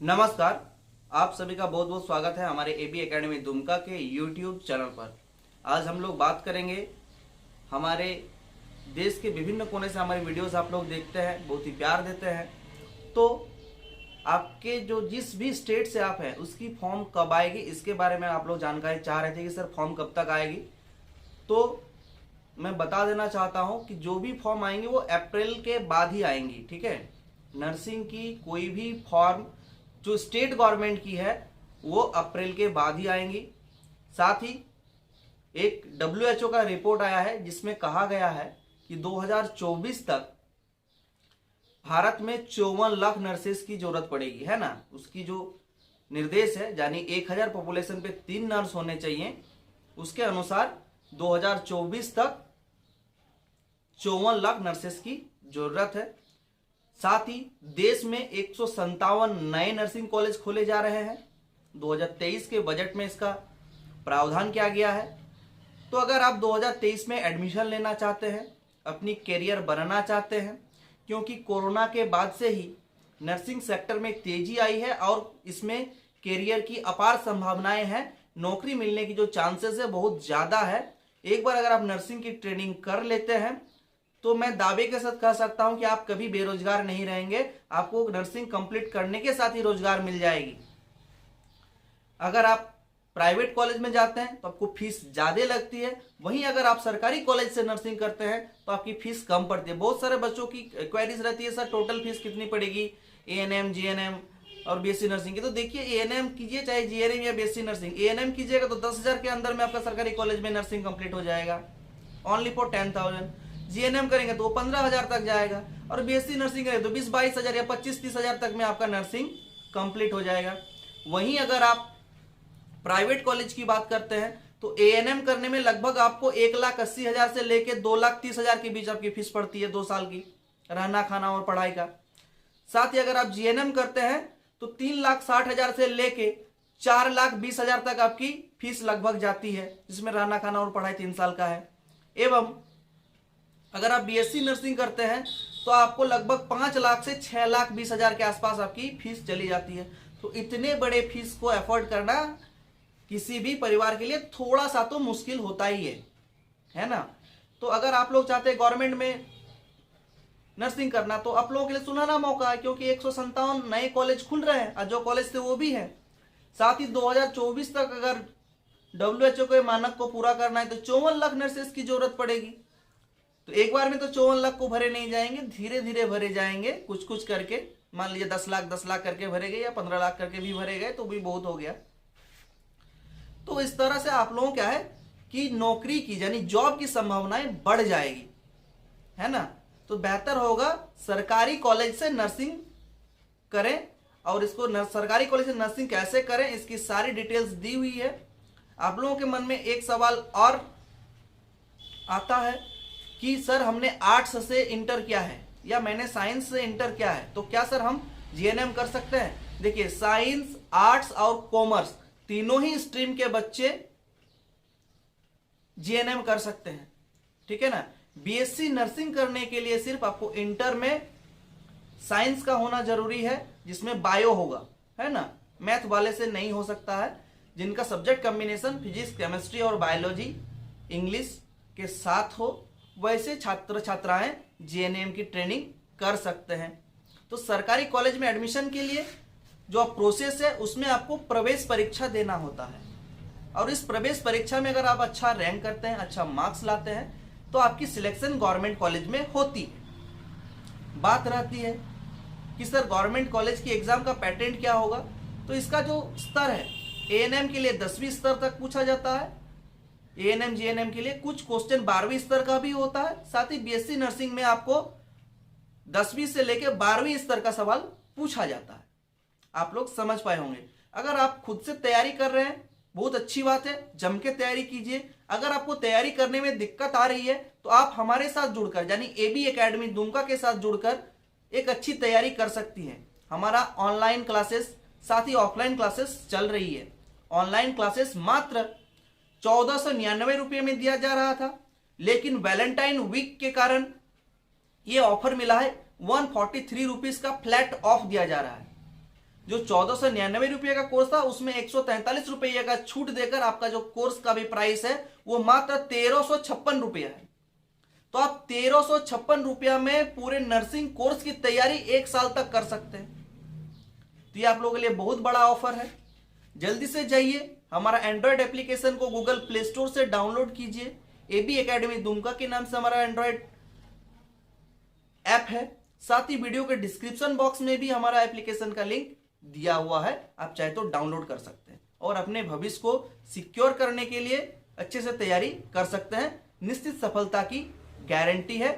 नमस्कार। आप सभी का बहुत बहुत स्वागत है हमारे एबी एकेडमी दुमका के यूट्यूब चैनल पर। आज हम लोग बात करेंगे, हमारे देश के विभिन्न कोने से हमारी वीडियोस आप लोग देखते हैं, बहुत ही प्यार देते हैं। तो आपके जो जिस भी स्टेट से आप हैं उसकी फॉर्म कब आएगी, इसके बारे में आप लोग जानकारी चाह रहे थे कि सर फॉर्म कब तक आएगी। तो मैं बता देना चाहता हूं कि जो भी फॉर्म आएंगे वो अप्रैल के बाद ही आएंगी। ठीक है, नर्सिंग की कोई भी फॉर्म जो स्टेट गवर्नमेंट की है वो अप्रैल के बाद ही आएंगी। साथ ही एक WHO का रिपोर्ट आया है जिसमें कहा गया है कि 2024 तक भारत में 54 लाख नर्सेस की जरूरत पड़ेगी, है ना। उसकी जो निर्देश है, यानी 1000 पॉपुलेशन पे 3 नर्स होने चाहिए, उसके अनुसार 2024 तक 54 लाख नर्सेस की जरूरत है। साथ ही देश में 157 नए नर्सिंग कॉलेज खोले जा रहे हैं। 2023 के बजट में इसका प्रावधान किया गया है। तो अगर आप 2023 में एडमिशन लेना चाहते हैं, अपनी कैरियर बनाना चाहते हैं, क्योंकि कोरोना के बाद से ही नर्सिंग सेक्टर में तेजी आई है और इसमें कैरियर की अपार संभावनाएं हैं, नौकरी मिलने की जो चांसेस है बहुत ज़्यादा है। एक बार अगर आप नर्सिंग की ट्रेनिंग कर लेते हैं तो मैं दावे के साथ कह सकता हूं कि आप कभी बेरोजगार नहीं रहेंगे। आपको नर्सिंग कंप्लीट करने के साथ ही रोजगार मिल जाएगी। अगर आप प्राइवेट कॉलेज में जाते हैं तो आपको फीस ज्यादा लगती है, वहीं अगर आप सरकारी कॉलेज से नर्सिंग करते हैं तो आपकी फीस कम पड़ती है। बहुत सारे बच्चों की क्वेरीज रहती है, सर टोटल फीस कितनी पड़ेगी ANM GNM और BSc नर्सिंग की। तो देखिए, ANM कीजिए चाहे GNM या BSc नर्सिंग, ANM कीजिएगा तो 10,000 के अंदर में आपका सरकारी कॉलेज में नर्सिंग कंप्लीट हो जाएगा, ओनली फॉर 10,000। GNM करेंगे तो 15,000 तक जाएगा, और BSc नर्सिंग करेंगे तो 20-22 हजार या 25-30 हजार तक में आपका नर्सिंग कंप्लीट हो जाएगा। वहीं अगर आप प्राइवेट कॉलेज की बात करते हैं तो ANM करने में लगभग आपको 1,80,000 से लेके 2,30,000 के बीच आपकी फीस पड़ती है 2 साल की, रहना खाना और पढ़ाई का। साथ ही अगर आप GNM करते हैं तो 3,60,000 से लेके 4,20,000 तक आपकी फीस लगभग जाती है, जिसमें रहना खाना और पढ़ाई 3 साल का है। एवं अगर आप BSc नर्सिंग करते हैं तो आपको लगभग 5 लाख से 6,20,000 के आसपास आपकी फीस चली जाती है। तो इतने बड़े फीस को अफोर्ड करना किसी भी परिवार के लिए थोड़ा सा तो मुश्किल होता ही है ना। तो अगर आप लोग चाहते हैं गवर्नमेंट में नर्सिंग करना तो आप लोगों के लिए सुनहरा मौका है, क्योंकि 157 नए कॉलेज खुल रहे हैं और जो कॉलेज थे वो भी हैं। साथ ही 2024 तक अगर WHO के मानक को पूरा करना है तो 54 लाख नर्सेस की जरूरत पड़ेगी। तो एक बार में तो 54 लाख को भरे नहीं जाएंगे, धीरे धीरे भरे जाएंगे, कुछ कुछ करके। मान लीजिए 10 लाख करके भरे गए या 15 लाख करके भी भरे गए तो भी बहुत हो गया। तो इस तरह से आप लोगों क्या है कि नौकरी की यानी जॉब की संभावनाएं बढ़ जाएगी, है ना। तो बेहतर होगा सरकारी कॉलेज से नर्सिंग करें, और इसको सरकारी कॉलेज से नर्सिंग कैसे करें इसकी सारी डिटेल्स दी हुई है। आप लोगों के मन में एक सवाल और आता है कि सर हमने आर्ट्स से इंटर किया है या मैंने साइंस से इंटर किया है, तो क्या सर हम GNM कर सकते हैं? देखिए, साइंस, आर्ट्स और कॉमर्स तीनों ही स्ट्रीम के बच्चे GNM कर सकते हैं, ठीक है ना। BSc नर्सिंग करने के लिए सिर्फ आपको इंटर में साइंस का होना जरूरी है, जिसमें बायो होगा, है ना। मैथ वाले से नहीं हो सकता है। जिनका सब्जेक्ट कॉम्बिनेशन फिजिक्स, केमिस्ट्री और बायोलॉजी, इंग्लिश के साथ हो, वैसे छात्र छात्राएं GNM की ट्रेनिंग कर सकते हैं। तो सरकारी कॉलेज में एडमिशन के लिए जो प्रोसेस है उसमें आपको प्रवेश परीक्षा देना होता है, और इस प्रवेश परीक्षा में अगर आप अच्छा रैंक करते हैं, अच्छा मार्क्स लाते हैं, तो आपकी सिलेक्शन गवर्नमेंट कॉलेज में होती है। बात रहती है कि सर गवर्नमेंट कॉलेज की एग्जाम का पैटर्न क्या होगा, तो इसका जो स्तर है ANM के लिए 10वीं स्तर तक पूछा जाता है, ANM GNM के लिए कुछ क्वेश्चन 12वीं स्तर का भी होता है। साथ ही BSc नर्सिंग में आपको 10वीं से लेकर 12वीं स्तर का सवाल पूछा जाता है। आप लोग समझ पाए होंगे। अगर आप खुद से तैयारी कर रहे हैं बहुत अच्छी बात है, जम के तैयारी कीजिए। अगर आपको तैयारी करने में दिक्कत आ रही है तो आप हमारे साथ जुड़कर यानी एबी एकेडमी दुमका के साथ जुड़कर एक अच्छी तैयारी कर सकती हैं। हमारा ऑनलाइन क्लासेस साथ ही ऑफलाइन क्लासेस चल रही है। ऑनलाइन क्लासेस मात्र 1499 रुपये में दिया जा रहा था, लेकिन वैलेंटाइन वीक के कारण ये ऑफर मिला है 143 रुपीज का फ्लैट ऑफ दिया जा रहा है। जो 1499 रुपये का कोर्स था उसमें 143 रुपये का छूट देकर आपका जो कोर्स का भी प्राइस है वो मात्र 1356 रुपया है। तो आप 1356 रुपया में पूरे नर्सिंग कोर्स की तैयारी 1 साल तक कर सकते हैं। तो ये आप लोगों के लिए बहुत बड़ा ऑफर है। जल्दी से जाइए, हमारा एंड्रॉयड एप्लीकेशन को गूगल प्ले स्टोर से डाउनलोड कीजिए। एबी एकेडमी दुमका के नाम से हमारा एंड्रॉयड ऐप है। साथ ही वीडियो के डिस्क्रिप्शन बॉक्स में भी हमारा एप्लीकेशन का लिंक दिया हुआ है, आप चाहे तो डाउनलोड कर सकते हैं और अपने भविष्य को सिक्योर करने के लिए अच्छे से तैयारी कर सकते हैं। निश्चित सफलता की गारंटी है।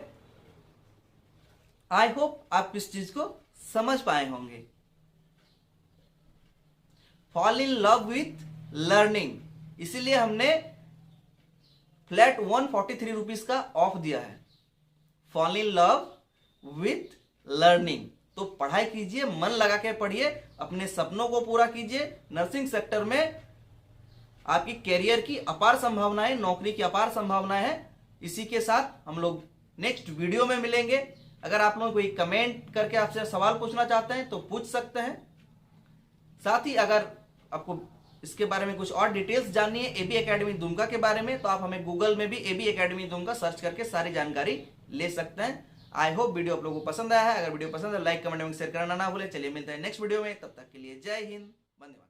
आई होप आप इस चीज को समझ पाए होंगे। Fall in love with learning, इसीलिए हमने फ्लैट 143 रुपीज का ऑफ दिया है। Fall in love with learning, तो पढ़ाई कीजिए, मन लगा के पढ़िए, अपने सपनों को पूरा कीजिए। नर्सिंग सेक्टर में आपकी कैरियर की अपार संभावनाएं, नौकरी की अपार संभावनाएं हैं। इसी के साथ हम लोग नेक्स्ट वीडियो में मिलेंगे। अगर आप लोग कोई कमेंट करके आपसे सवाल पूछना चाहते हैं तो पूछ सकते हैं। साथ ही अगर आपको इसके बारे में कुछ और डिटेल्स जाननी है एबी एकेडमी दुमका के बारे में, तो आप हमें गूगल में भी एबी एकेडमी दुमका सर्च करके सारी जानकारी ले सकते हैं। आई होप वीडियो आप लोगों को पसंद आया है। अगर वीडियो पसंद है लाइक कमेंट एवं शेयर करना ना भूले। चलिए मिलते हैं नेक्स्ट वीडियो में, तब तक के लिए जय हिंद, वंदे मातरम।